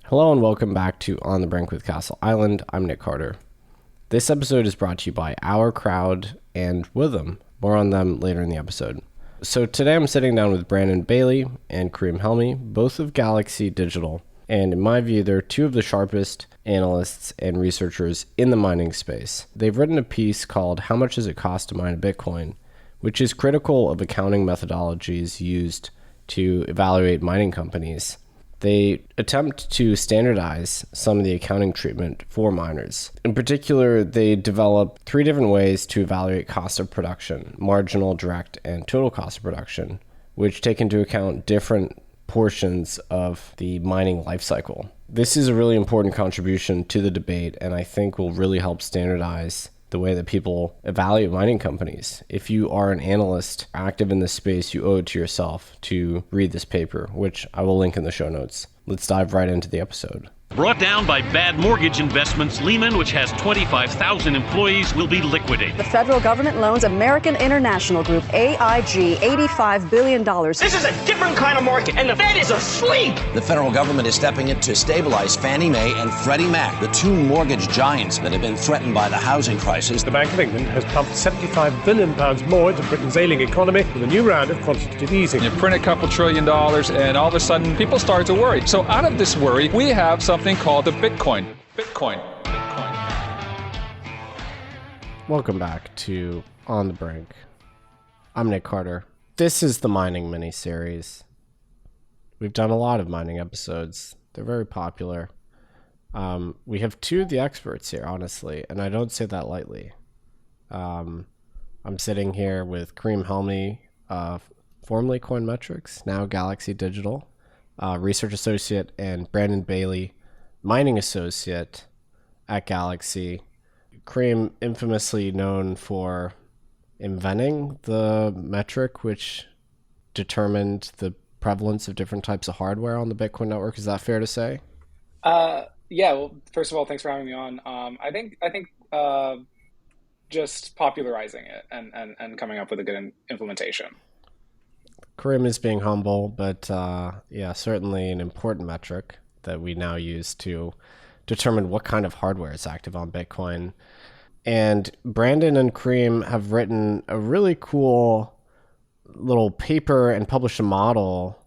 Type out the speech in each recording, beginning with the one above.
Hello and welcome back to On the Brink with Castle Island. I'm Nick Carter. This episode is brought to you by Our Crowd and Witham. More on them later in the episode. So today I'm sitting down with Brandon Bailey and Karim Helmy, both of Galaxy Digital. And in my view, they're two of the sharpest analysts and researchers in the mining space. They've written a piece called How Much Does It Cost to Mine a Bitcoin?, which is critical of accounting methodologies used to evaluate mining companies. They attempt to standardize some of the accounting treatment for miners. In particular, they develop three different ways to evaluate cost of production: marginal, direct, and total cost of production, which take into account different portions of the mining life cycle. This is a really important contribution to the debate, and I think will really help standardize the way that people evaluate mining companies. If you are an analyst active in this space, you owe it to yourself to read this paper, which I will link in the show notes. Let's dive right into the episode. Brought down by bad mortgage investments, Lehman, which has 25,000 employees, will be liquidated. The federal government loans American International Group, AIG, $85 billion. This is a different kind of market, and the Fed is asleep. The federal government is stepping in to stabilize Fannie Mae and Freddie Mac, the two mortgage giants that have been threatened by the housing crisis. The Bank of England has pumped £75 billion more into Britain's ailing economy with a new round of quantitative easing. You print a couple $1 trillion, and all of a sudden people start to worry. So out of this worry, we have something called the Bitcoin. Welcome back to On the Brink. I'm Nick Carter. This is the mining mini-series. We've done a lot of mining episodes. They're very popular. We have two of the experts here, honestly, and I don't say that lightly. I'm sitting here with Karim Helmy, formerly Coinmetrics, now Galaxy Digital, research associate, and Brandon Bailey, mining associate at Galaxy. Karim, infamously known for inventing the metric which determined the prevalence of different types of hardware on the Bitcoin network. Is that fair to say? Yeah. Well, first of all, thanks for having me on. I think just popularizing it and coming up with a good implementation. Karim is being humble, but certainly an important metric that we now use to determine what kind of hardware is active on Bitcoin. And Brandon and Karim have written a really cool little paper and published a model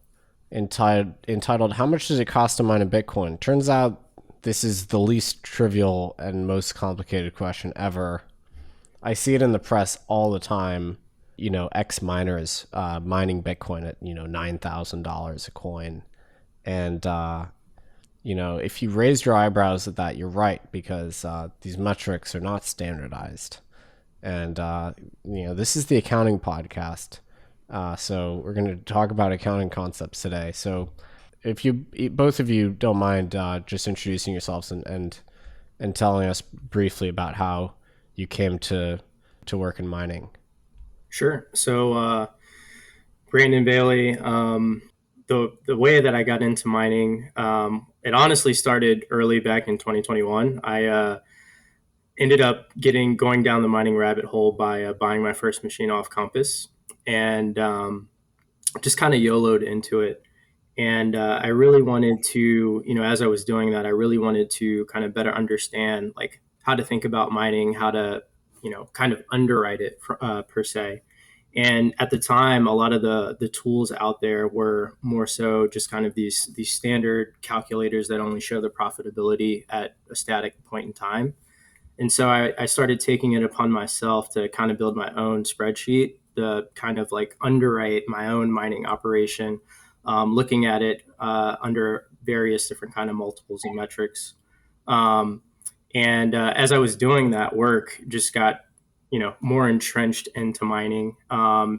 entitled How Much Does It Cost to Mine a Bitcoin? Turns out this is the least trivial and most complicated question ever. I see it in the press all the time. Ex-miners mining Bitcoin at, $9,000 a coin. And, if you raise your eyebrows at that, you're right, because these metrics are not standardized. And, this is the accounting podcast. So we're going to talk about accounting concepts today. So if both of you don't mind just introducing yourselves and telling us briefly about how you came to work in mining. Sure. So Brandon Bailey, the way that I got into mining, it honestly started early back in 2021. I ended up going down the mining rabbit hole by buying my first machine off Compass, and just kind of YOLO'd into it. And I really wanted to, as I was doing that, I really wanted to kind of better understand like how to think about mining, how to, kind of underwrite it per se. And at the time, a lot of the tools out there were more so just kind of these standard calculators that only show the profitability at a static point in time. And so I started taking it upon myself to kind of build my own spreadsheet, to kind of like underwrite my own mining operation, looking at it under various different kind of multiples and metrics. And as I was doing that work, just got more entrenched into mining,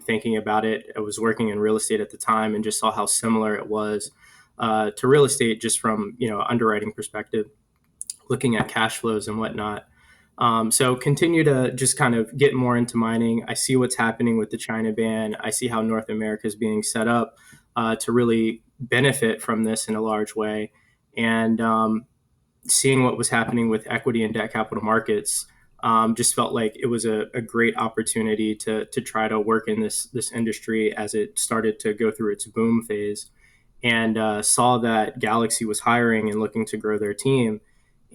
thinking about it. I was working in real estate at the time and just saw how similar it was to real estate, just from, underwriting perspective, looking at cash flows and whatnot. So continue to just kind of get more into mining. I see what's happening with the China ban. I see how North America is being set up to really benefit from this in a large way. And seeing what was happening with equity and debt capital markets, just felt like it was a great opportunity to try to work in this industry as it started to go through its boom phase. and saw that Galaxy was hiring and looking to grow their team,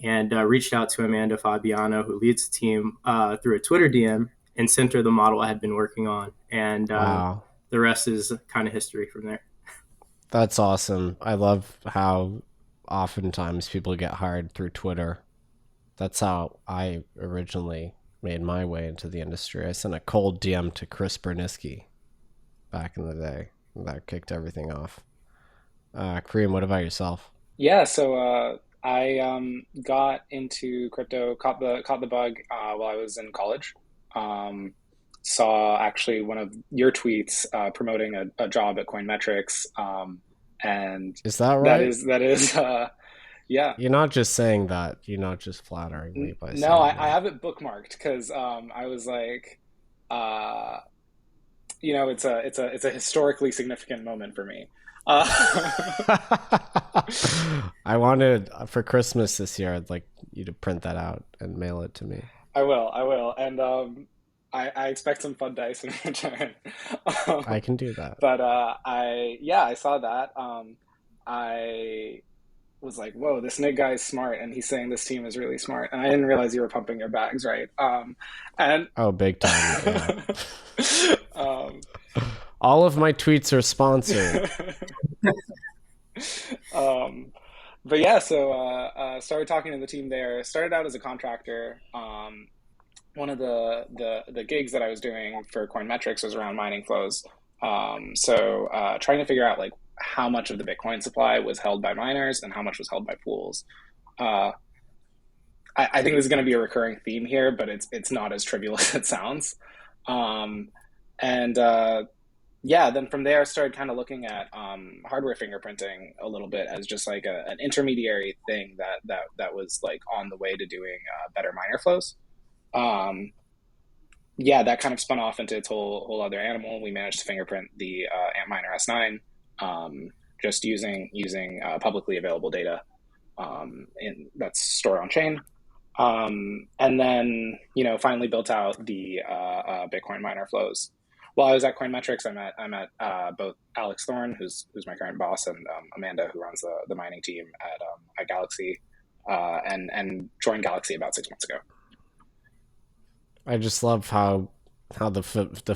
and reached out to Amanda Fabiano, who leads the team, through a Twitter DM, and sent her the model I had been working on. And Wow. the rest is kind of history from there. That's awesome. I love how oftentimes people get hired through Twitter. That's how I originally made my way into the industry. I sent a cold DM to Chris Berniski back in the day. That kicked everything off. Kareem, what about yourself? Yeah, so I got into crypto, caught the bug while I was in college. Um, Saw actually one of your tweets promoting a job at Coinmetrics, and Is that right? that is yeah. You're not just saying that. You're not just flattering me by No, saying I that. have it bookmarked because I was like, uh, it's a historically significant moment for me. Uh, I wanted for Christmas this year. I'd like you to print that out and mail it to me. I will, and I expect some fun dice in return. I Um, can do that. but I saw that. I was like, whoa, this Nick guy is smart, and he's saying this team is really smart, and I didn't realize you were pumping your bags, right? And Oh, big time. Yeah. um, All of my tweets are sponsored. um, but yeah, so started talking to the team there. Started out as a contractor. One of the gigs that I was doing for Coinmetrics was around mining flows. Trying to figure out like how much of the Bitcoin supply was held by miners and how much was held by pools. Uh, I think this is going to be a recurring theme here, but it's not as trivial as it sounds. Um, and Yeah, then from there, I started kind of looking at hardware fingerprinting a little bit as just like an intermediary thing that was like on the way to doing better miner flows. Um, yeah, that kind of spun off into its whole other animal. We managed to fingerprint the Antminer S9 just using publicly available data that's stored on chain. And then finally built out the Bitcoin miner flows. While I was at Coinmetrics, I met both Alex Thorne, who's my current boss, and Amanda, who runs the mining team at Galaxy, and joined Galaxy about 6 months ago. I just love how the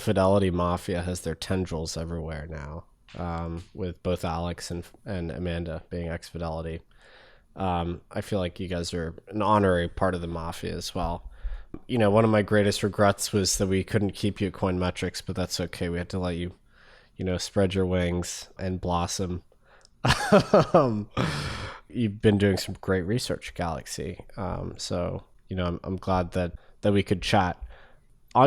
Fidelity Mafia has their tendrils everywhere now, with both Alex and Amanda being ex Fidelity. I feel like you guys are an honorary part of the mafia as well. One of my greatest regrets was that we couldn't keep you at Coinmetrics, but that's okay. We had to let you, spread your wings and blossom. um, you've been doing some great research, Galaxy. I'm glad that we could chat.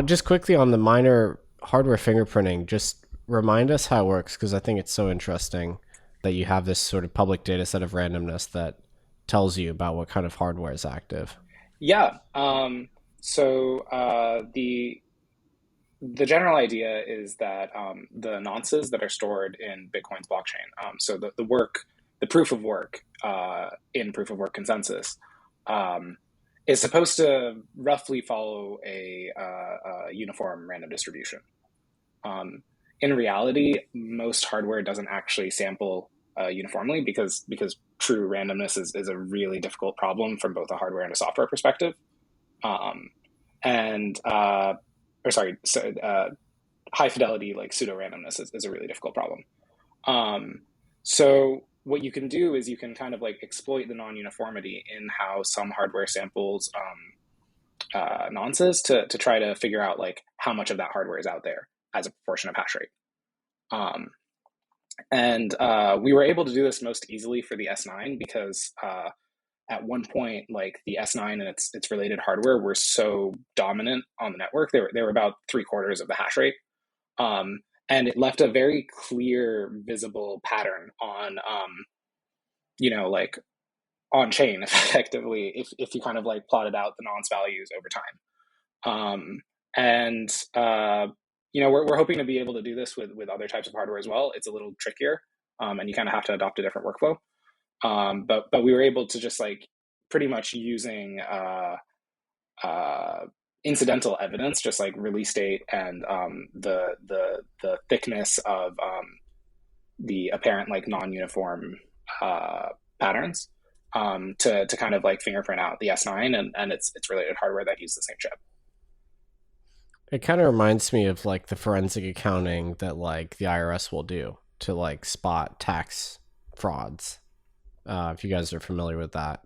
Just quickly on the minor hardware fingerprinting, just remind us how it works, because I think it's so interesting that you have this sort of public data set of randomness that tells you about what kind of hardware is active. Yeah. The general idea is that the nonces that are stored in Bitcoin's blockchain, so the proof of work in proof of work consensus, is supposed to roughly follow a uniform random distribution. In reality, most hardware doesn't actually sample uniformly because true randomness is a really difficult problem from both a hardware and a software perspective. Um, and or sorry, so, High fidelity like pseudo randomness is a really difficult problem. So what you can do is you can kind of like exploit the non-uniformity in how some hardware samples nonces to try to figure out like how much of that hardware is out there as a proportion of hash rate. We were able to do this most easily for the S9 because at one point, like the S9 and its related hardware were so dominant on the network. They were about 3/4 of the hash rate. And it left a very clear, visible pattern on, like on chain effectively, if you kind of like plotted out the nonce values over time. And we're hoping to be able to do this with other types of hardware as well. It's a little trickier, and you kind of have to adopt a different workflow. But we were able to just like pretty much using incidental evidence, just like release date and the thickness of the apparent like non-uniform patterns to kind of like fingerprint out the S9 and its related hardware that use the same chip. It kind of reminds me of like the forensic accounting that like the IRS will do to like spot tax frauds. If you guys are familiar with that,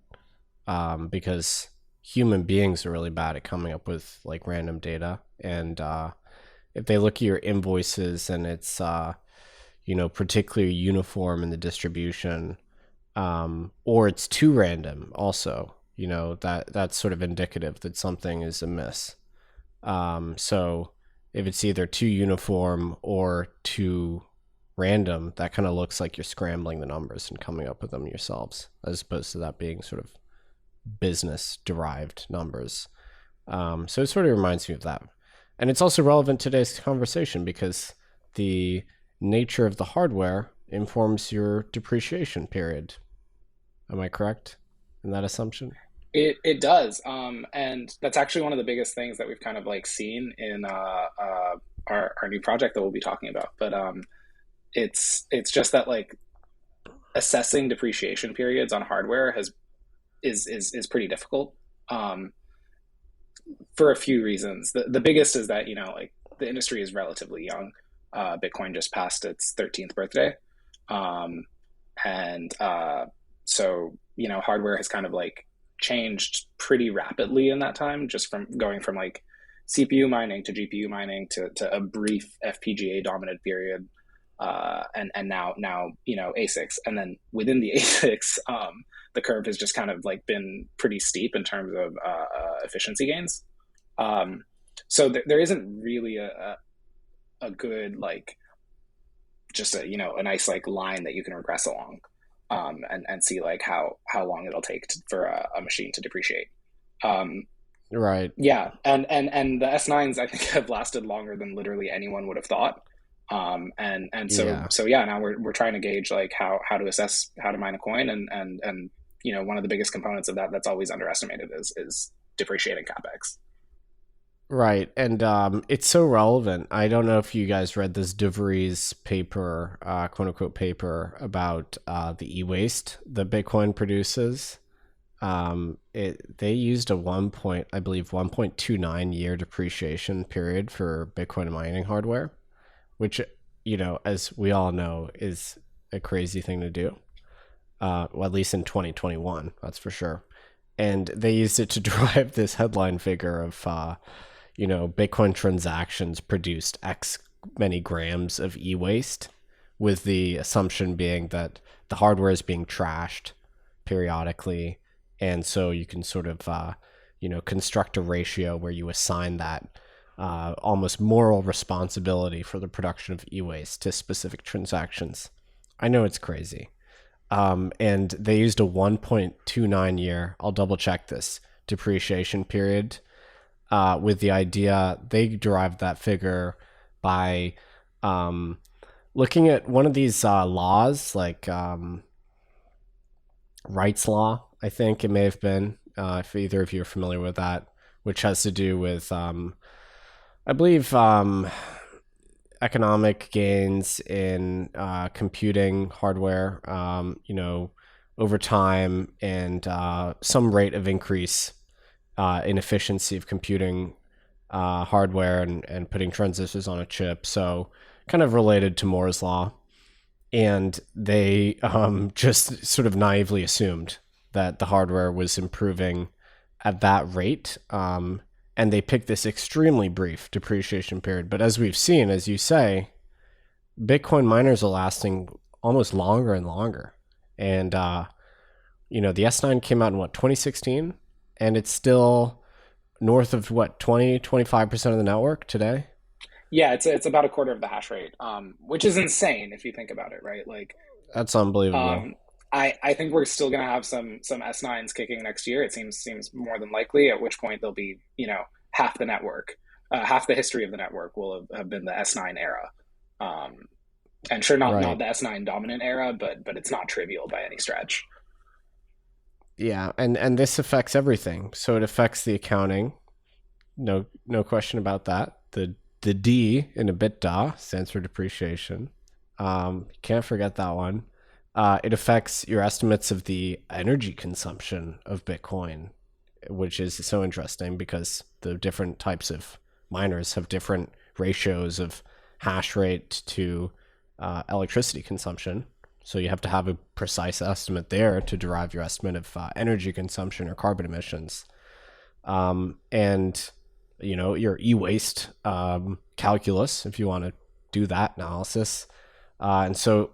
because human beings are really bad at coming up with like random data, and if they look at your invoices and it's particularly uniform in the distribution, or it's too random, also, that's sort of indicative that something is amiss. So if it's either too uniform or too random, that kind of looks like you're scrambling the numbers and coming up with them yourselves, as opposed to that being sort of business derived numbers. So it sort of reminds me of that. And it's also relevant to today's conversation because the nature of the hardware informs your depreciation period. Am I correct in that assumption? It does, and that's actually one of the biggest things that we've kind of like seen in our new project that we'll be talking about. But it's just that like assessing depreciation periods on hardware is pretty difficult for a few reasons. The biggest is that like the industry is relatively young. Bitcoin just passed its 13th birthday, and so hardware has kind of like changed pretty rapidly in that time, just from going from like CPU mining to GPU mining to a brief FPGA dominant period, and now ASICs, and then within the ASICs, the curve has just kind of like been pretty steep in terms of efficiency gains. So there isn't really a good like just a nice like line that you can regress along. And see like how long it'll take for a machine to depreciate. Right. Yeah, and the S9s I think have lasted longer than literally anyone would have thought. So now we're trying to gauge like how to assess how to mine a coin, and one of the biggest components of that's always underestimated is depreciating capex. Right, and it's so relevant. I don't know if you guys read this DeVries paper, quote unquote paper, about the e-waste that Bitcoin produces. They used a 1.29 year depreciation period for Bitcoin mining hardware, which as we all know is a crazy thing to do. Well, at least in 2021, that's for sure. And they used it to derive this headline figure of Bitcoin transactions produced X many grams of e-waste, with the assumption being that the hardware is being trashed periodically. And so you can sort of, construct a ratio where you assign that almost moral responsibility for the production of e-waste to specific transactions. I know it's crazy. And they used a 1.29 year, I'll double check this, depreciation period, with the idea they derived that figure by looking at one of these laws, like Wright's Law, I think it may have been, if either of you are familiar with that, which has to do with, I believe, economic gains in computing hardware, over time, and some rate of increase in efficiency of computing hardware and putting transistors on a chip. So kind of related to Moore's Law. And they just sort of naively assumed that the hardware was improving at that rate. And they picked this extremely brief depreciation period. But as we've seen, as you say, Bitcoin miners are lasting almost longer and longer. And, the S9 came out in 2016? And it's still north of 25% of the network today? Yeah, it's about a quarter of the hash rate, which is insane if you think about it, right? Like, that's unbelievable. I think we're still going to have some S9s kicking next year. It seems more than likely, at which point there'll be, half the network, half the history of the network will have been the S9 era. And sure, not the S9 dominant era, but it's not trivial by any stretch. Yeah, and this affects everything. So it affects the accounting. No question about that. The D in EBITDA stands for depreciation. Can't forget that one. It affects your estimates of the energy consumption of Bitcoin, which is so interesting because the different types of miners have different ratios of hash rate to electricity consumption. So you have to have a precise estimate there to derive your estimate of energy consumption or carbon emissions. And, your e-waste calculus, if you want to do that analysis. And so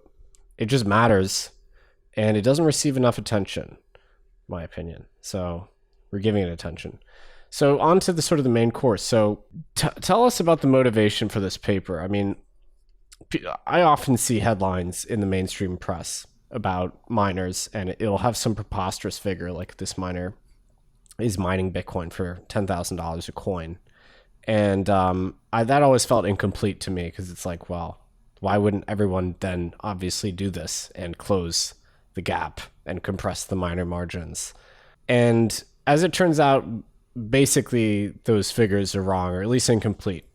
it just matters, and it doesn't receive enough attention, my opinion. So we're giving it attention. So on to the sort of the main course. So tell us about the motivation for this paper. I mean, I often see headlines in the mainstream press about miners, and it'll have some preposterous figure like this miner is mining Bitcoin for $10,000 a coin. And that always felt incomplete to me because it's like, well, why wouldn't everyone then obviously do this and close the gap and compress the miner margins? And as it turns out, basically those figures are wrong, or at least incomplete.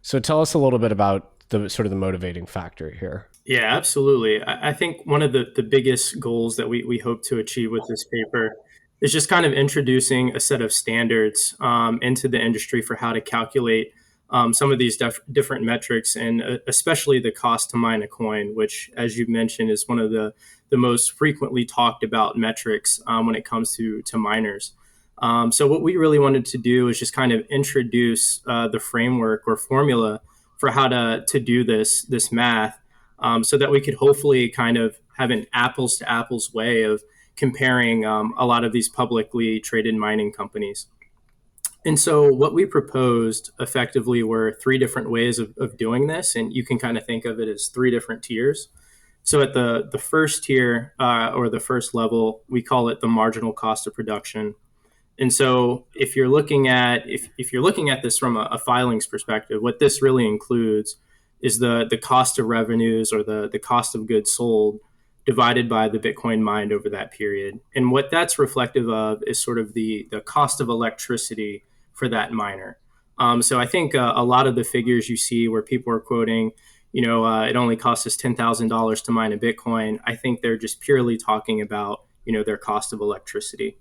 So tell us a little bit about the sort of the motivating factor here. Yeah, absolutely. I think one of the biggest goals that we hope to achieve with this paper is just kind of introducing a set of standards into the industry for how to calculate some of these different metrics, and especially the cost to mine a coin, which, as you mentioned, is one of the most frequently talked about metrics when it comes to miners. So what we really wanted to do is just kind of introduce the framework or formula for how to do this math, so that we could hopefully kind of have an apples to apples way of comparing a lot of these publicly traded mining companies. And so what we proposed effectively were three different ways of doing this, and you can kind of think of it as three different tiers. So at the first tier, or the first level, we call it the marginal cost of production. And so if you're looking at if you're looking at this from a filings perspective, what this really includes is the cost of revenues, or the cost of goods sold, divided by the Bitcoin mined over that period. And what that's reflective of is sort of the cost of electricity for that miner. So I think a lot of the figures you see where people are quoting, it only costs us $10,000 to mine a Bitcoin, I think they're just purely talking about, their cost of electricity.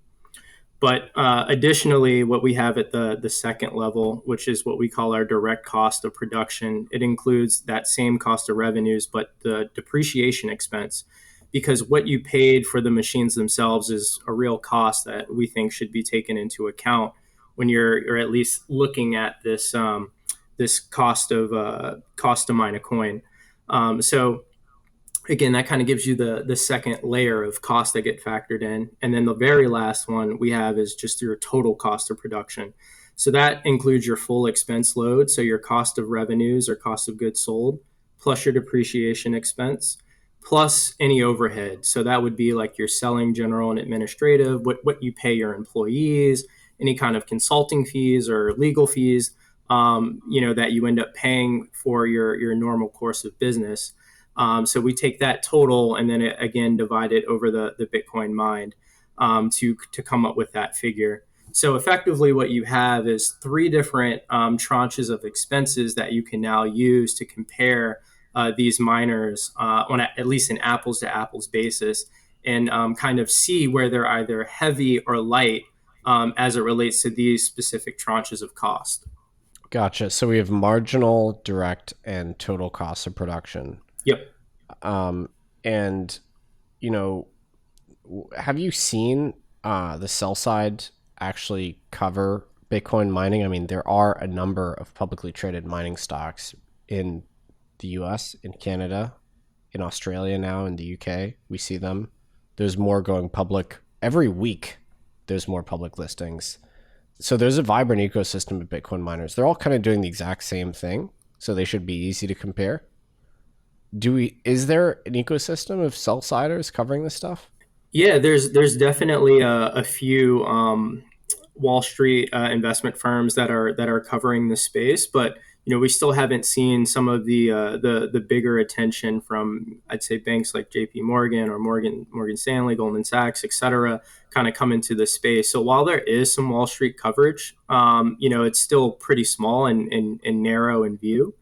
But additionally, what we have at the second level, which is what we call our direct cost of production, it includes that same cost of revenues, but the depreciation expense, because what you paid for the machines themselves is a real cost that we think should be taken into account when you're at least looking at this this cost to mine a coin. So again, that kind of gives you the second layer of costs that get factored in. And then the very last one we have is just your total cost of production. So that includes your full expense load, so your cost of revenues or cost of goods sold, plus your depreciation expense, plus any overhead. So that would be like your selling, general, and administrative, what you pay your employees, any kind of consulting fees or legal fees, that you end up paying for your normal course of business. So we take that total and then again divide it over the Bitcoin mined to come up with that figure. So effectively what you have is three different tranches of expenses that you can now use to compare these miners on at least an apples to apples basis, and kind of see where they're either heavy or light as it relates to these specific tranches of cost. Gotcha. So we have marginal, direct, and total cost of production. Yep. And, have you seen the sell side actually cover Bitcoin mining? I mean, there are a number of publicly traded mining stocks in the US, in Canada, in Australia now, in the UK. We see them. There's more going public every week. There's more public listings. So there's a vibrant ecosystem of Bitcoin miners. They're all kind of doing the exact same thing, so they should be easy to compare. Is there an ecosystem of sell-siders covering this stuff? Yeah, there's definitely a few Wall Street investment firms that are covering the space, but we still haven't seen some of the bigger attention from, I'd say, banks like J.P. Morgan or Morgan Stanley, Goldman Sachs, et cetera, kind of come into the space. So while there is some Wall Street coverage, it's still pretty small and narrow in view.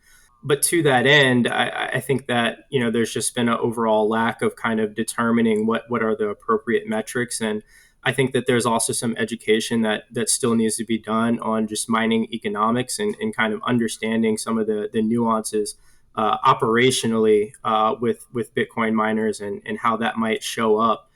But to that end, I think that, there's just been an overall lack of kind of determining what are the appropriate metrics. And I think that there's also some education that still needs to be done on just mining economics and kind of understanding some of the nuances operationally with Bitcoin miners and how that might show up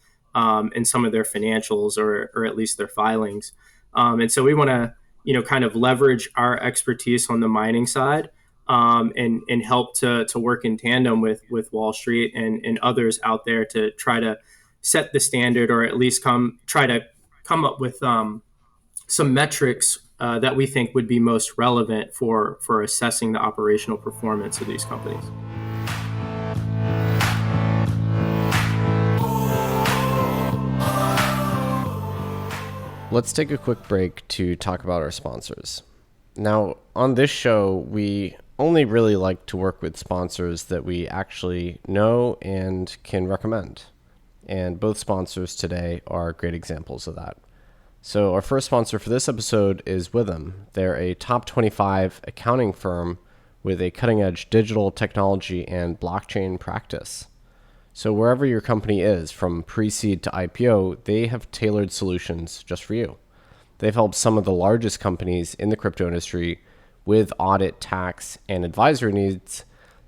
in some of their financials or at least their filings. And so we want to, kind of leverage our expertise on the mining side and help to work in tandem with Wall Street and others out there to try to set the standard, or at least try to come up with some metrics that we think would be most relevant for assessing the operational performance of these companies. Let's take a quick break to talk about our sponsors. Now, on this show, we only really like to work with sponsors that we actually know and can recommend. And both sponsors today are great examples of that. So our first sponsor for this episode is Witham. They're a top 25 accounting firm with a cutting-edge digital technology and blockchain practice. So wherever your company is, from pre-seed to IPO, they have tailored solutions just for you. They've helped some of the largest companies in the crypto industry with audit, tax, and advisory needs,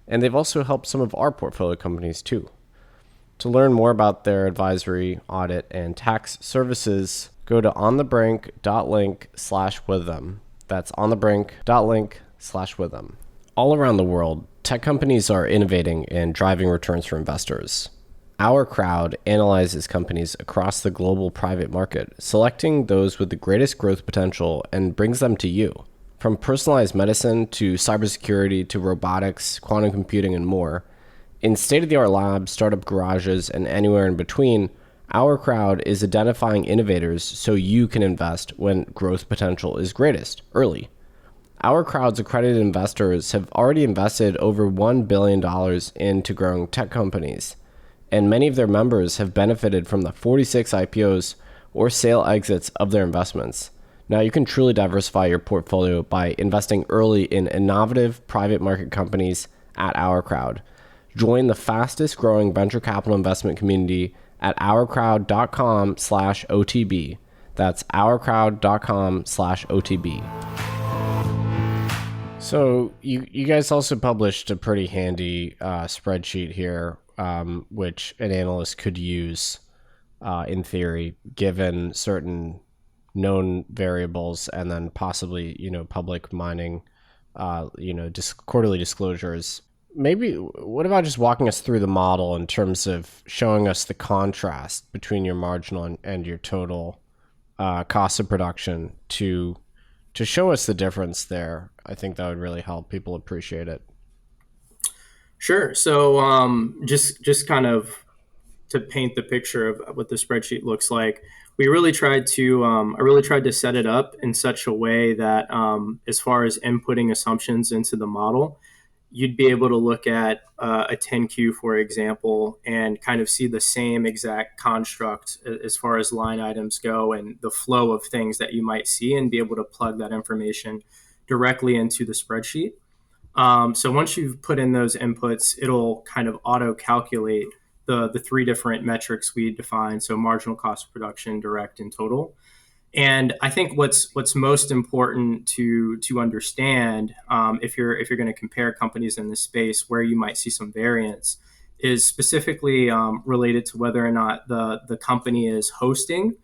and they've also helped some of our portfolio companies too. To learn more about their advisory, audit, and tax services, go to onthebrink.link/witham. That's onthebrink.link/witham. All around the world, tech companies are innovating and driving returns for investors. Our crowd analyzes companies across the global private market, selecting those with the greatest growth potential and brings them to you. From personalized medicine to cybersecurity to robotics, quantum computing, and more, in state-of-the-art labs, startup garages, and anywhere in between, our crowd is identifying innovators so you can invest when growth potential is greatest, early. Our crowd's accredited investors have already invested over $1 billion into growing tech companies, and many of their members have benefited from the 46 IPOs or sale exits of their investments. Now you can truly diversify your portfolio by investing early in innovative private market companies at Our Crowd. Join the fastest growing venture capital investment community at ourcrowd.com/OTB. That's ourcrowd.com/OTB. So you guys also published a pretty handy spreadsheet here, which an analyst could use in theory, given certain known variables and then possibly, public mining, quarterly disclosures. Maybe what about just walking us through the model in terms of showing us the contrast between your marginal and your total cost of production to show us the difference there? I think that would really help people appreciate it. Sure. So just kind of to paint the picture of what the spreadsheet looks like, I really tried to set it up in such a way that as far as inputting assumptions into the model, you'd be able to look at a 10Q, for example, and kind of see the same exact construct as far as line items go and the flow of things that you might see, and be able to plug that information directly into the spreadsheet. So once you've put in those inputs, it'll kind of auto-calculate the three different metrics we define, so marginal cost of production, direct, and total. And I think what's most important to understand if you're going to compare companies in this space where you might see some variance is specifically related to whether or not the company is hosting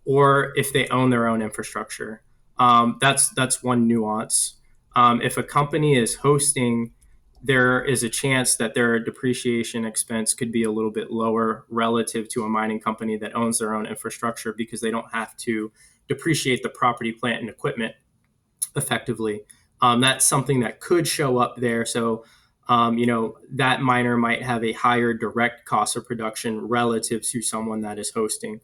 or if they own their own infrastructure. That's one nuance. If a company is hosting, there is a chance that their depreciation expense could be a little bit lower relative to a mining company that owns their own infrastructure, because they don't have to depreciate the property, plant, and equipment effectively. That's something that could show up there. So, that miner might have a higher direct cost of production relative to someone that is hosting.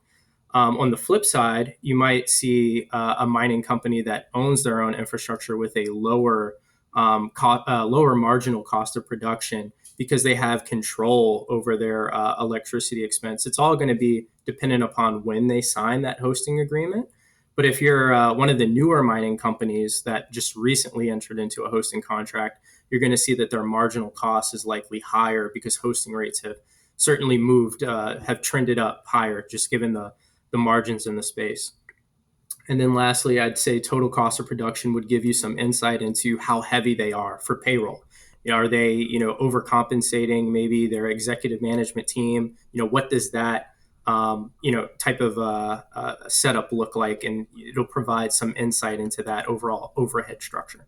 On the flip side, you might see a mining company that owns their own infrastructure with a lower marginal cost of production because they have control over their electricity expense. It's all going to be dependent upon when they sign that hosting agreement. But if you're one of the newer mining companies that just recently entered into a hosting contract, you're going to see that their marginal cost is likely higher because hosting rates have certainly have trended up higher, just given the margins in the space. And then lastly, I'd say total cost of production would give you some insight into how heavy they are for payroll. Are they, overcompensating maybe their executive management team? What does that, type of setup look like? And it'll provide some insight into that overall overhead structure.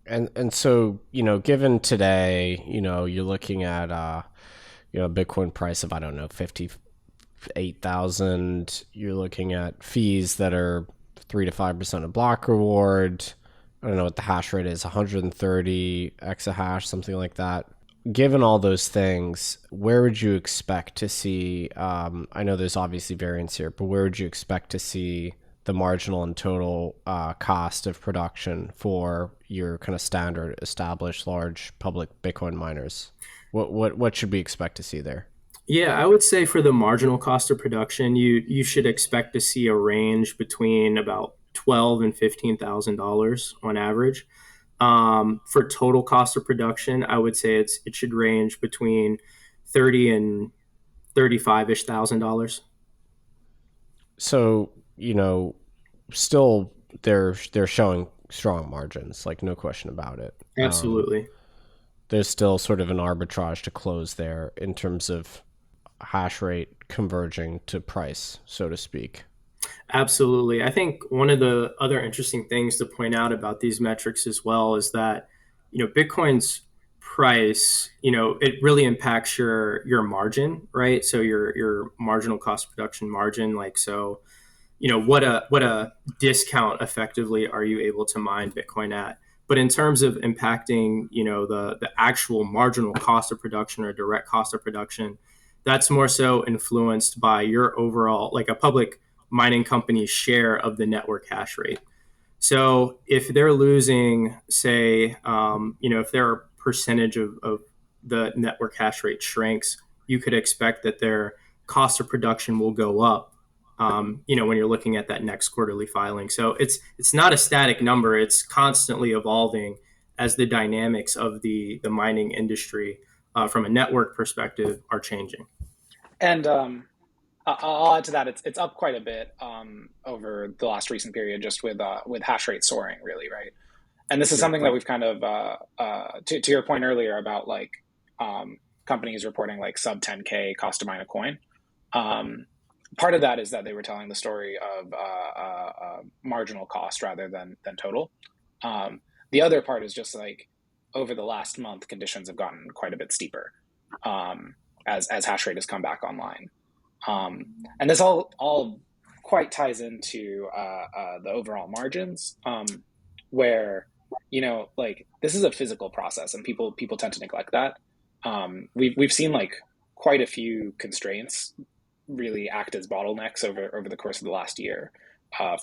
And so, given today, you're looking at, Bitcoin price of, I don't know, 58,000. You're looking at fees that are 3 to 5% of block reward. I don't know what the hash rate is, 130 exahash, something like that. Given all those things, where would you expect to see, I know there's obviously variance here, but where would you expect to see the marginal and total cost of production for your kind of standard established large public Bitcoin miners? What should we expect to see there? Yeah, I would say for the marginal cost of production, you should expect to see a range between about $12,000 and $15,000 on average. For total cost of production, I would say it should range between $30,000 and $35,000-ish $1,000. So, still they're showing strong margins, like no question about it. Absolutely. There's still sort of an arbitrage to close there in terms of hash rate converging to price, so to speak. Absolutely. I think one of the other interesting things to point out about these metrics as well is that, Bitcoin's price, it really impacts your margin, right? So your marginal cost of production margin, what a discount effectively are you able to mine Bitcoin at? But in terms of impacting, the actual marginal cost of production or direct cost of production, that's more so influenced by your overall, like a public mining company's share of the network hash rate. So if they're losing, say, if their percentage of the network hash rate shrinks, you could expect that their cost of production will go up, when you're looking at that next quarterly filing. So it's not a static number. It's constantly evolving as the dynamics of the mining industry from a network perspective are changing. And I'll add to that. It's up quite a bit over the last recent period, just with hash rate soaring, really, right? And this is something that we've kind of to your point earlier about companies reporting like sub 10K cost to mine a coin. Part of that is that they were telling the story of marginal cost rather than total. The other part is just over the last month, conditions have gotten quite a bit steeper as hash rate has come back online. And this all quite ties into the overall margins, where this is a physical process, and people tend to neglect that. We've seen quite a few constraints really act as bottlenecks over the course of the last year.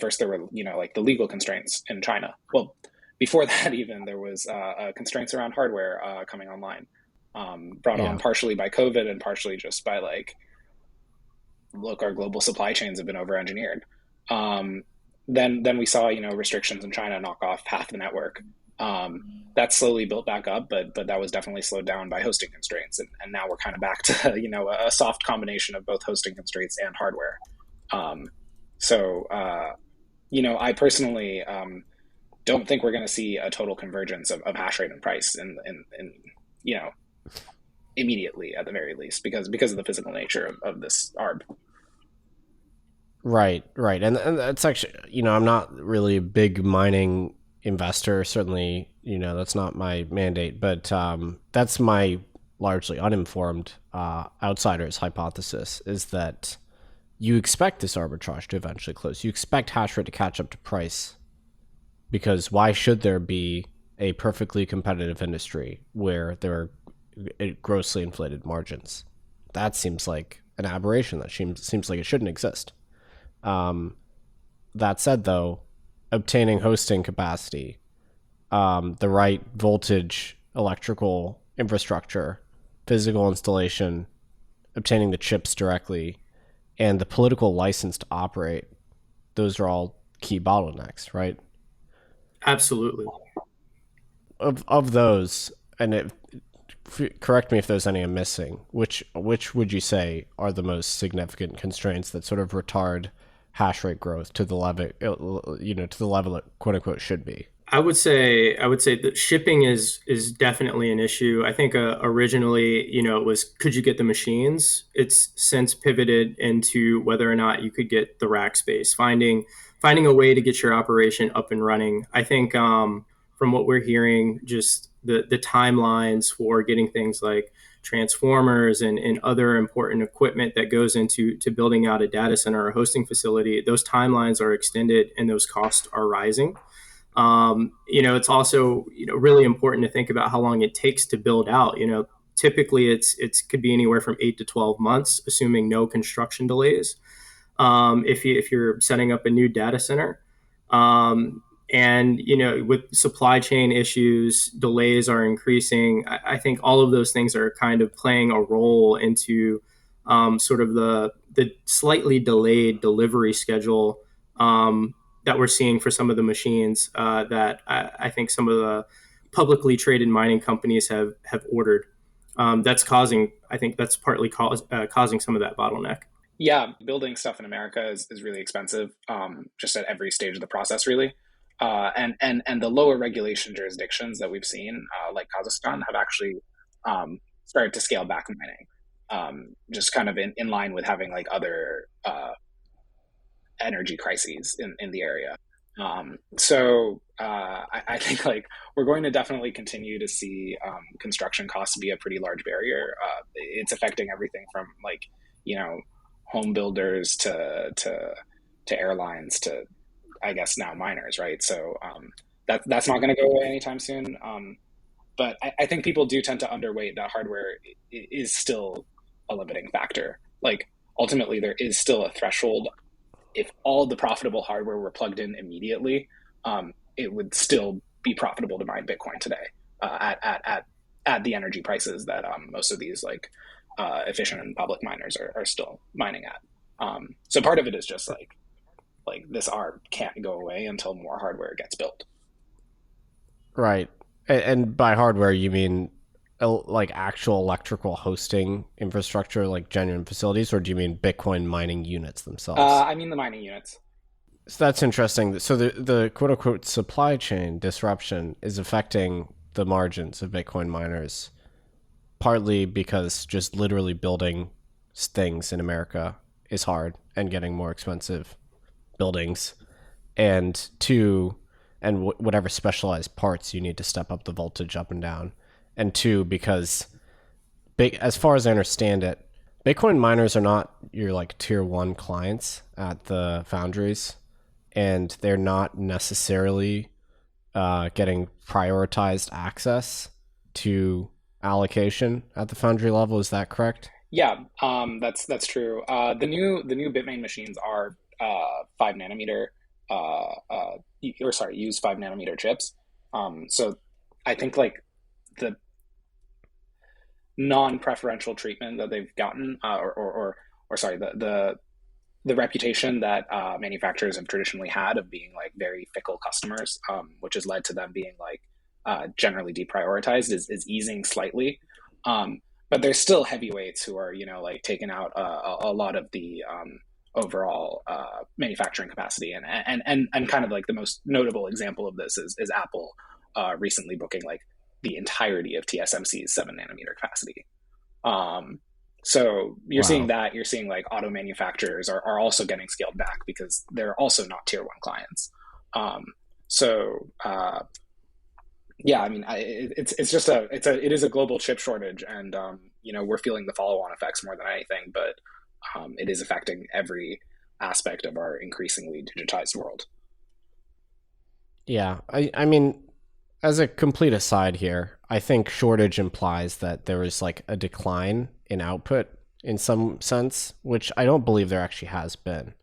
First, there were the legal constraints in China. Well, before that, even there was constraints around hardware coming online, brought on partially by COVID and partially just by look, our global supply chains have been over-engineered. Then we saw, restrictions in China knock off half the network. That slowly built back up, but that was definitely slowed down by hosting constraints. And now we're kind of back to, a soft combination of both hosting constraints and hardware. I personally don't think we're going to see a total convergence of hash rate and price in immediately, at the very least, because of the physical nature of this ARB. Right. And that's actually, I'm not really a big mining investor. Certainly, that's not my mandate, but that's my largely uninformed outsider's hypothesis, is that you expect this arbitrage to eventually close. You expect hash rate to catch up to price, because why should there be a perfectly competitive industry where there are grossly inflated margins? That seems like an aberration. That seems like it shouldn't exist. That said, though, obtaining hosting capacity, the right voltage, electrical infrastructure, physical installation, obtaining the chips directly, and the political license to operate, those are all key bottlenecks, right? Absolutely. Of those, correct me if there's any I'm missing. Which would you say are the most significant constraints that sort of retard hash rate growth to the level, to the level it quote unquote should be? I would say that shipping is definitely an issue. I think originally, it was could you get the machines? It's since pivoted into whether or not you could get the rack space. Finding a way to get your operation up and running. I think from what we're hearing, just the timelines for getting things like transformers and other important equipment that goes into building out a data center or hosting facility, those timelines are extended and those costs are rising. It's also, really important to think about how long it takes to build out. Typically it's could be anywhere from 8 to 12 months, assuming no construction delays. If you're setting up a new data center, and with supply chain issues, delays are increasing. I think all of those things are kind of playing a role into sort of the slightly delayed delivery schedule that we're seeing for some of the machines that I think some of the publicly traded mining companies have ordered. That's partly causing some of that bottleneck. Yeah, building stuff in America is really expensive, just at every stage of the process, really. And the lower regulation jurisdictions that we've seen, like Kazakhstan, have actually started to scale back mining, just kind of in line with having like other energy crises in the area. I think like we're going to definitely continue to see construction costs be a pretty large barrier. It's affecting everything from like, home builders to airlines to, I guess, now miners, right? So that's not going to go away anytime soon. But I think people do tend to underweight that hardware is still a limiting factor. Like ultimately, there is still a threshold. If all the profitable hardware were plugged in immediately, it would still be profitable to mine Bitcoin today at the energy prices that most of these like efficient and public miners are still mining at. So part of it is just like this ARB can't go away until more hardware gets built. Right. And by hardware, you mean like actual electrical hosting infrastructure, like genuine facilities, or do you mean Bitcoin mining units themselves? I mean the mining units. So that's interesting. So the quote unquote supply chain disruption is affecting the margins of Bitcoin miners, partly because just literally building things in America is hard and getting more expensive buildings, and two, and whatever specialized parts you need to step up the voltage up and down. And two, because as far as I understand it, Bitcoin miners are not your like tier one clients at the foundries, and they're not necessarily getting prioritized access to allocation at the foundry level. Is that correct? Yeah, that's true. The new Bitmain machines are 5 nanometer, use 5 nanometer chips. So I think like the non-preferential treatment that they've gotten, the reputation that manufacturers have traditionally had of being like very fickle customers, which has led to them being like generally deprioritized, is easing slightly. But there's still heavyweights who are, like taking out a lot of the overall manufacturing capacity, and kind of like the most notable example of this is Apple recently booking like the entirety of TSMC's 7 nanometer capacity. So you're seeing that. You're seeing like auto manufacturers are also getting scaled back because they're also not tier one clients. Yeah, I mean, it is a global chip shortage, and we're feeling the follow-on effects more than anything. But it is affecting every aspect of our increasingly digitized world. Yeah, I mean, as a complete aside here, I think shortage implies that there is like a decline in output in some sense, which I don't believe there actually has been.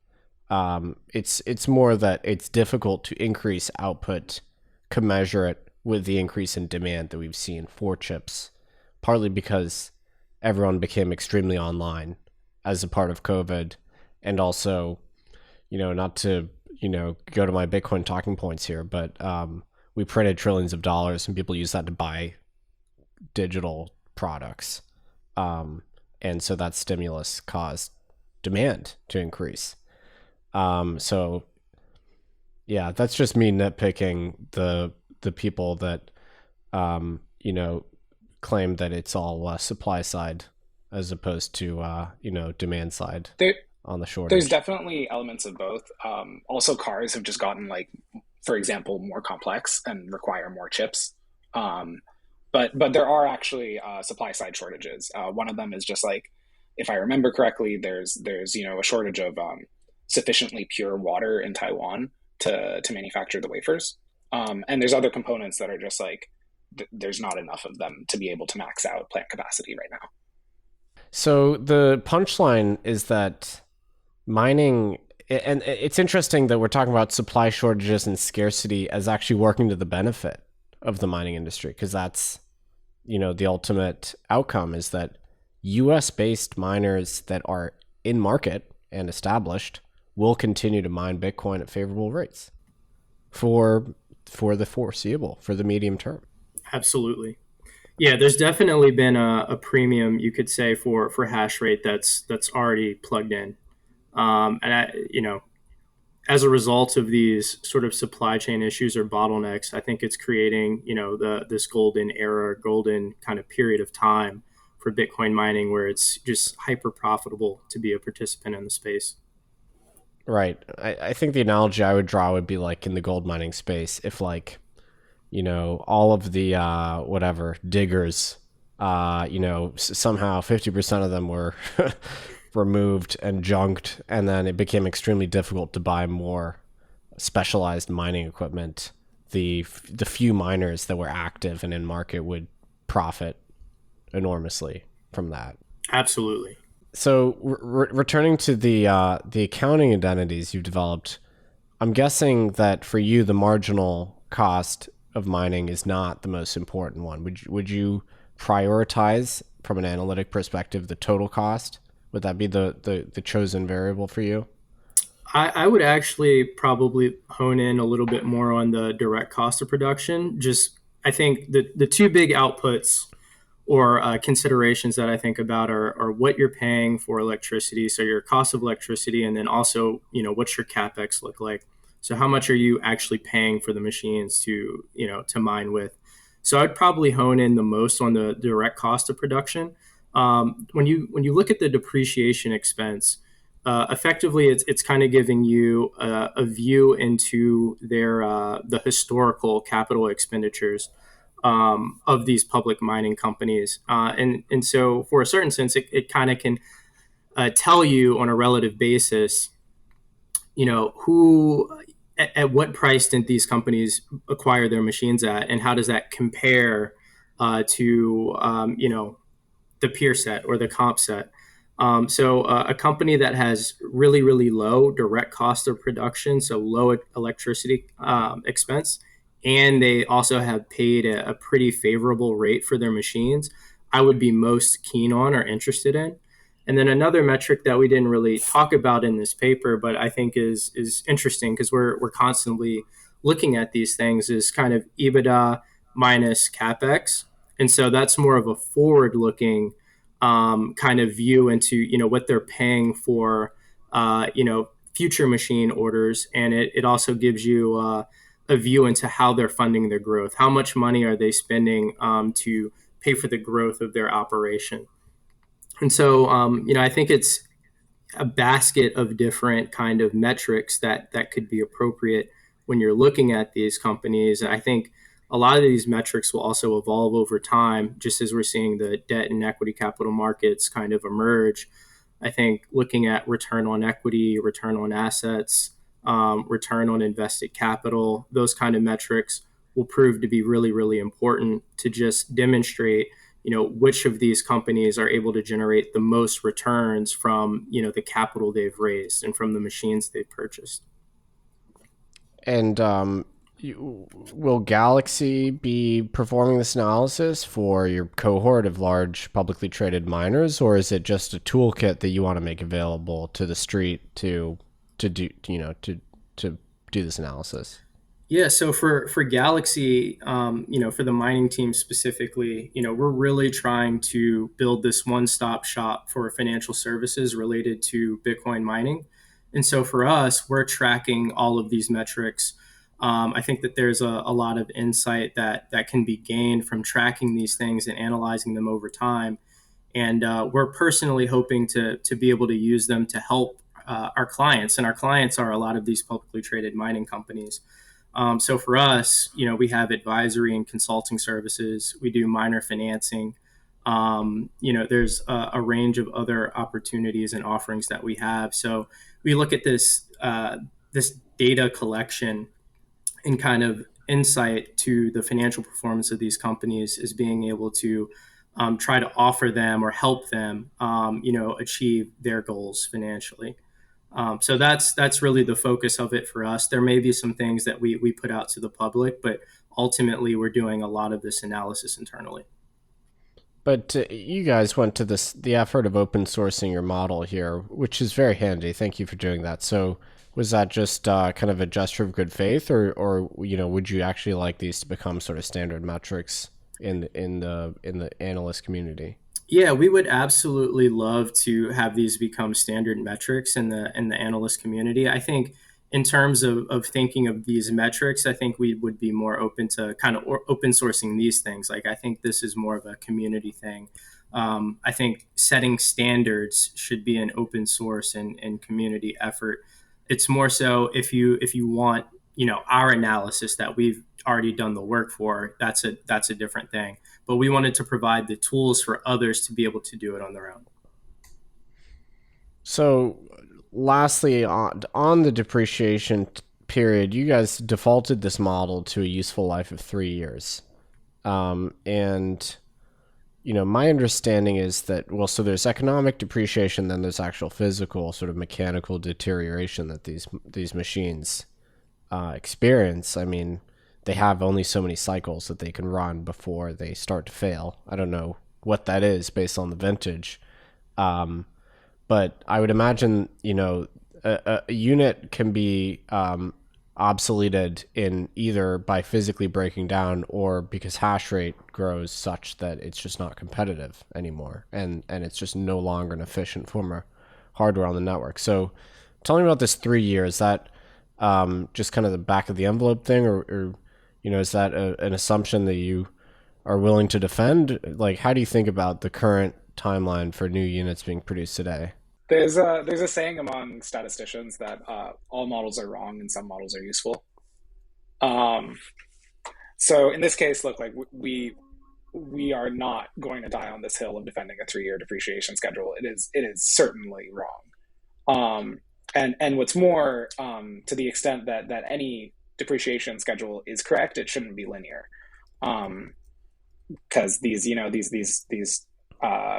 It's more that it's difficult to increase output commensurate with the increase in demand that we've seen for chips, partly because everyone became extremely online as a part of COVID, and also, not to, go to my Bitcoin talking points here, but we printed trillions of dollars and people use that to buy digital products. And so that stimulus caused demand to increase. So yeah, that's just me nitpicking the people that, claim that it's all supply side as opposed to, demand side on the shortage. There's definitely elements of both. Also, cars have just gotten, like, for example, more complex and require more chips. But there are actually supply side shortages. One of them is just like, if I remember correctly, there's a shortage of sufficiently pure water in Taiwan to manufacture the wafers. And there's other components that are just like, there's not enough of them to be able to max out plant capacity right now. So the punchline is that mining, and it's interesting that we're talking about supply shortages and scarcity as actually working to the benefit of the mining industry, because that's, the ultimate outcome is that US-based miners that are in market and established will continue to mine Bitcoin at favorable rates for the foreseeable, for the medium term. Absolutely. Yeah, there's definitely been a premium, you could say, for hash rate that's already plugged in. As a result of these sort of supply chain issues or bottlenecks, I think it's creating, this golden era, golden kind of period of time for Bitcoin mining where it's just hyper profitable to be a participant in the space. Right. I think the analogy I would draw would be like in the gold mining space, if like, all of the diggers, somehow 50% of them were removed and junked, and then it became extremely difficult to buy more specialized mining equipment. The few miners that were active and in market would profit enormously from that. Absolutely. So returning to the accounting identities you've developed, I'm guessing that for you the marginal cost of mining is not the most important one. Would you prioritize from an analytic perspective the total cost? Would that be the chosen variable for you? I would actually probably hone in a little bit more on the direct cost of production. Just, I think the two big outputs or considerations that I think about are what you're paying for electricity, so your cost of electricity, and then also, what's your CapEx look like? So how much are you actually paying for the machines to mine with? So I'd probably hone in the most on the direct cost of production. When you look at the depreciation expense, effectively it's kind of giving you a view into the historical capital expenditures of these public mining companies, and so for a certain sense, it kind of can tell you on a relative basis, who at what price did these companies acquire their machines at, and how does that compare to the peer set or the comp set. So a company that has really, really low direct cost of production, so low electricity expense, and they also have paid a pretty favorable rate for their machines, I would be most keen on or interested in. And then another metric that we didn't really talk about in this paper, but I think is interesting because we're constantly looking at these things, is kind of EBITDA minus CapEx. And so that's more of a forward-looking kind of view into, what they're paying for, future machine orders. And it also gives you a view into how they're funding their growth. How much money are they spending to pay for the growth of their operation? And so, I think it's a basket of different kind of metrics that could be appropriate when you're looking at these companies. And I think a lot of these metrics will also evolve over time, just as we're seeing the debt and equity capital markets kind of emerge. I think looking at return on equity, return on assets, return on invested capital, those kind of metrics will prove to be really, really important to just demonstrate, which of these companies are able to generate the most returns from, the capital they've raised and from the machines they've purchased. And will Galaxy be performing this analysis for your cohort of large publicly traded miners, or is it just a toolkit that you want to make available to the street to do this analysis? Yeah, so for Galaxy, for the mining team specifically, we're really trying to build this one-stop shop for financial services related to Bitcoin mining. And so for us, we're tracking all of these metrics. I think that there's a lot of insight that can be gained from tracking these things and analyzing them over time. And we're personally hoping to be able to use them to help our clients. And our clients are a lot of these publicly traded mining companies. So for us, we have advisory and consulting services. We do minor financing. There's a range of other opportunities and offerings that we have. So we look at this data collection and kind of insight to the financial performance of these companies as being able to try to offer them or help them, achieve their goals financially. So that's really the focus of it for us. There may be some things that we put out to the public, but ultimately we're doing a lot of this analysis internally. But you guys went to the effort of open sourcing your model here, which is very handy. Thank you for doing that. So was that just kind of a gesture of good faith, or would you actually like these to become sort of standard metrics in the analyst community? Yeah, we would absolutely love to have these become standard metrics in the analyst community. I think in terms of thinking of these metrics, I think we would be more open to kind of open sourcing these things. Like, I think this is more of a community thing. I think setting standards should be an open source and community effort. It's more so if you want, our analysis that we've already done the work for, that's a different thing. But we wanted to provide the tools for others to be able to do it on their own. So lastly, on the depreciation period, you guys defaulted this model to a useful life of 3 years. And, my understanding is that, so there's economic depreciation, then there's actual physical sort of mechanical deterioration that these machines experience. I mean, they have only so many cycles that they can run before they start to fail. I don't know what that is based on the vintage. But I would imagine, a unit can be obsoleted in either by physically breaking down or because hash rate grows such that it's just not competitive anymore. And it's just no longer an efficient form of hardware on the network. So tell me about this 3 years. Is that just kind of the back of the envelope thing, or is that an assumption that you are willing to defend? Like, how do you think about the current timeline for new units being produced today? There's a saying among statisticians that all models are wrong and some models are useful. So in this case, look, like we are not going to die on this hill of defending a 3-year depreciation schedule. It is certainly wrong. And what's more, to the extent that any depreciation schedule is correct, it shouldn't be linear, because these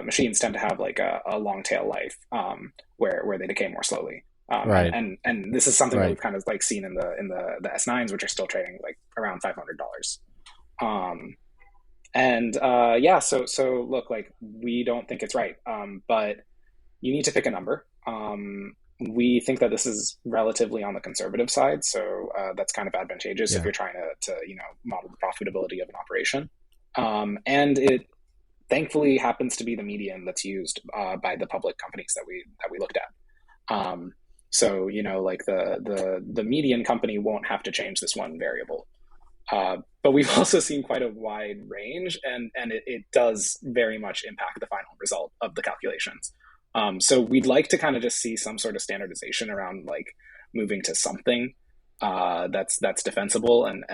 machines tend to have like a long tail life, where they decay more slowly. Right. And this is something Right. that we've kind of like seen in the S9s, which are still trading like around $500. So look, like, we don't think it's right, but you need to pick a number. We think that this is relatively on the conservative side, so that's kind of advantageous if you're trying to model the profitability of an operation. And it thankfully happens to be the median that's used by the public companies that we looked at. So like the median company won't have to change this one variable. But we've also seen quite a wide range, and it does very much impact the final result of the calculations. So we'd like to kind of just see some sort of standardization around like moving to something that's defensible and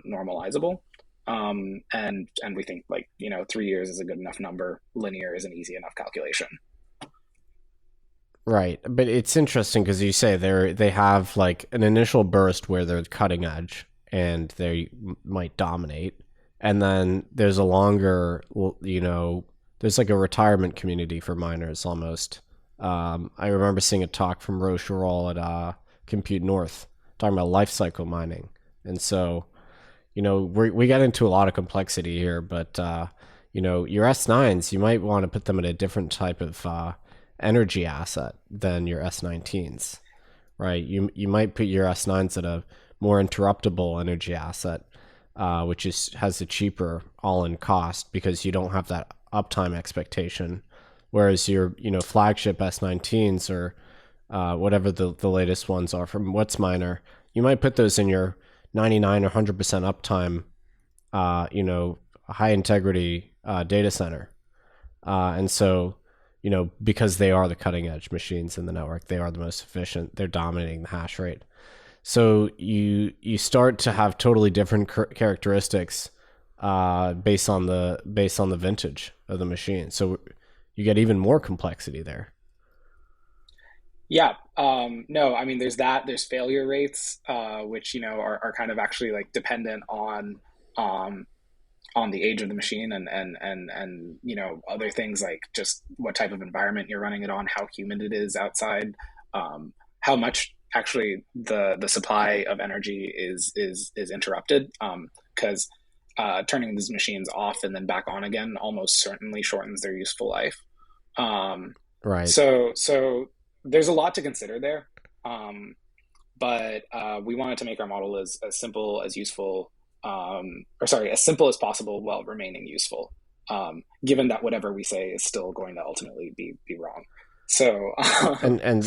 normalizable. And we think 3 years is a good enough number. Linear is an easy enough calculation. Right, but it's interesting because you say they have like an initial burst where they're cutting edge and they might dominate, and then there's a longer, there's like a retirement community for miners almost. I remember seeing a talk from Rocherol at Compute North talking about life cycle mining, and so we get into a lot of complexity here, but your S9s, you might want to put them at a different type of energy asset than your S19s, right? You might put your S9s at a more interruptible energy asset, which has a cheaper all-in cost because you don't have that uptime expectation. Whereas your flagship S19s or whatever the latest ones are from WhatsMiner, you might put those in your 99 or 100% uptime, high integrity data center. And so, because they are the cutting edge machines in the network, they are the most efficient, they're dominating the hash rate. So you start to have totally different characteristics based on the vintage of the machine. So you get even more complexity there. Yeah. No, I mean, there's failure rates, which, are kind of actually like dependent on the age of the machine and other things like just what type of environment you're running it on, how humid it is outside, how much actually the supply of energy is interrupted, because turning these machines off and then back on again almost certainly shortens their useful life. Right. So there's a lot to consider there, but we wanted to make our model as simple as useful, as simple as possible while remaining useful, given that whatever we say is still going to ultimately be wrong. So and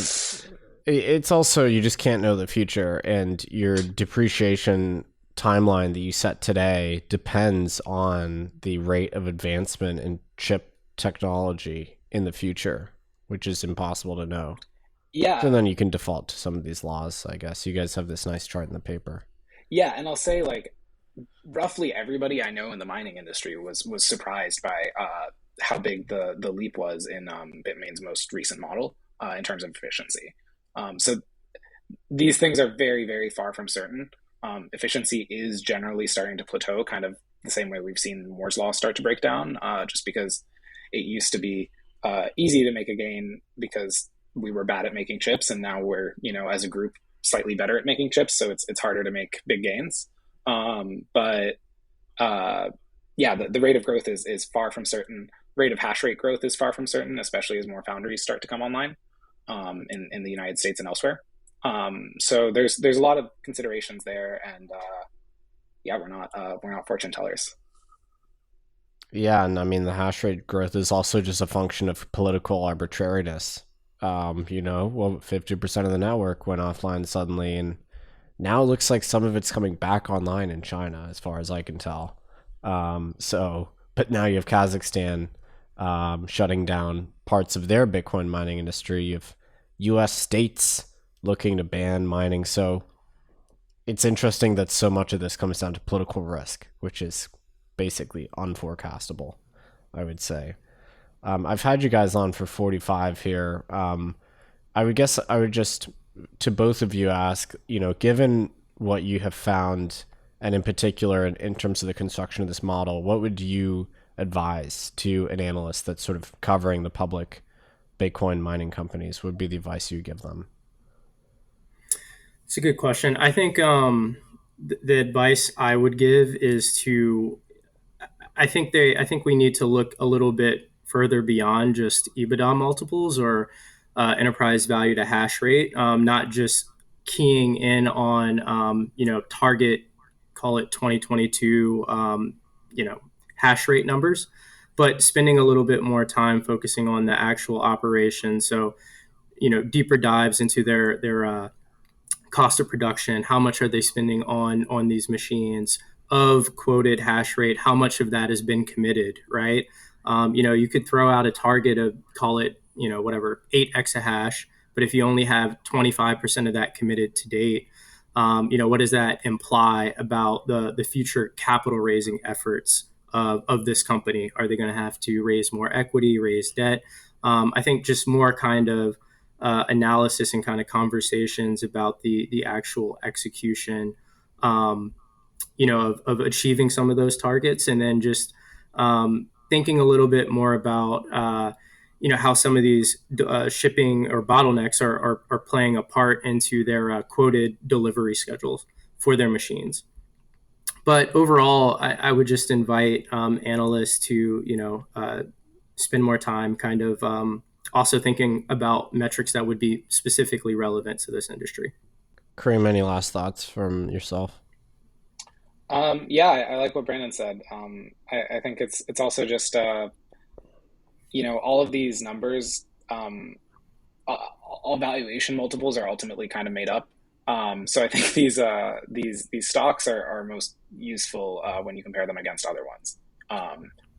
it's also, you just can't know the future, and your depreciation timeline that you set today depends on the rate of advancement in chip technology in the future, which is impossible to know. Yeah. So then you can default to some of these laws, I guess. You guys have this nice chart in the paper. Yeah, and I'll say, like, roughly everybody I know in the mining industry was surprised by how big the leap was in Bitmain's most recent model in terms of efficiency. So these things are very, very far from certain. Efficiency is generally starting to plateau, kind of the same way we've seen Moore's law start to break down, just because it used to be easy to make a gain because we were bad at making chips, and now we're, as a group, slightly better at making chips, so it's harder to make big gains. But the rate of growth is far from certain. Rate of hash rate growth is far from certain, especially as more foundries start to come online in the United States and elsewhere. So there's a lot of considerations there, and we're not fortune tellers. Yeah, and I mean the hash rate growth is also just a function of political arbitrariness. 50% of the network went offline suddenly, and now it looks like some of it's coming back online in China, as far as I can tell. But now you have Kazakhstan shutting down parts of their Bitcoin mining industry. You have U.S. states looking to ban mining. So it's interesting that so much of this comes down to political risk, which is basically unforecastable, I would say. I've had you guys on for 45 here. I would just, to both of you, ask, given what you have found, and in particular in terms of the construction of this model, what would you advise to an analyst that's sort of covering the public Bitcoin mining companies? What would be the advice you give them? It's a good question. I think the advice I would give is I think we need to look a little bit further beyond just EBITDA multiples or enterprise value to hash rate, not just keying in on target, call it 2022 hash rate numbers, but spending a little bit more time focusing on the actual operation. So deeper dives into their cost of production. How much are they spending on these machines? Of quoted hash rate, how much of that has been committed, right? You could throw out a target of, call it, 8 exahash, but if you only have 25% of that committed to date, what does that imply about the future capital raising efforts of this company? Are they going to have to raise more equity, raise debt? I think just more kind of analysis and kind of conversations about the actual execution of achieving some of those targets, and then just thinking a little bit more about how some of these shipping or bottlenecks are playing a part into their quoted delivery schedules for their machines. But overall, I would just invite analysts to spend more time kind of also thinking about metrics that would be specifically relevant to this industry. Karim, any last thoughts from yourself? Yeah, I like what Brandon said. I think it's also just all of these numbers, all valuation multiples are ultimately kind of made up. So I think these stocks are most useful when you compare them against other ones.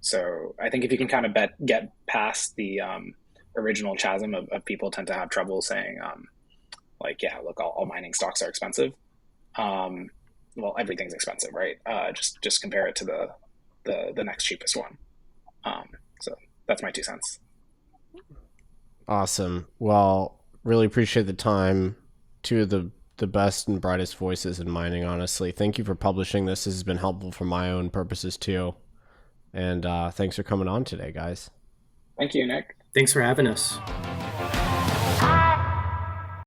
So I think if you can kind of get past the original chasm of people tend to have trouble saying like, yeah, look, all mining stocks are expensive. Well, everything's expensive, right? Just compare it to the next cheapest one. So that's my 2 cents. Awesome. Well, really appreciate the time. Two of the best and brightest voices in mining, honestly. Thank you for publishing this. This has been helpful for my own purposes too. And thanks for coming on today, guys. Thank you, Nick. Thanks for having us.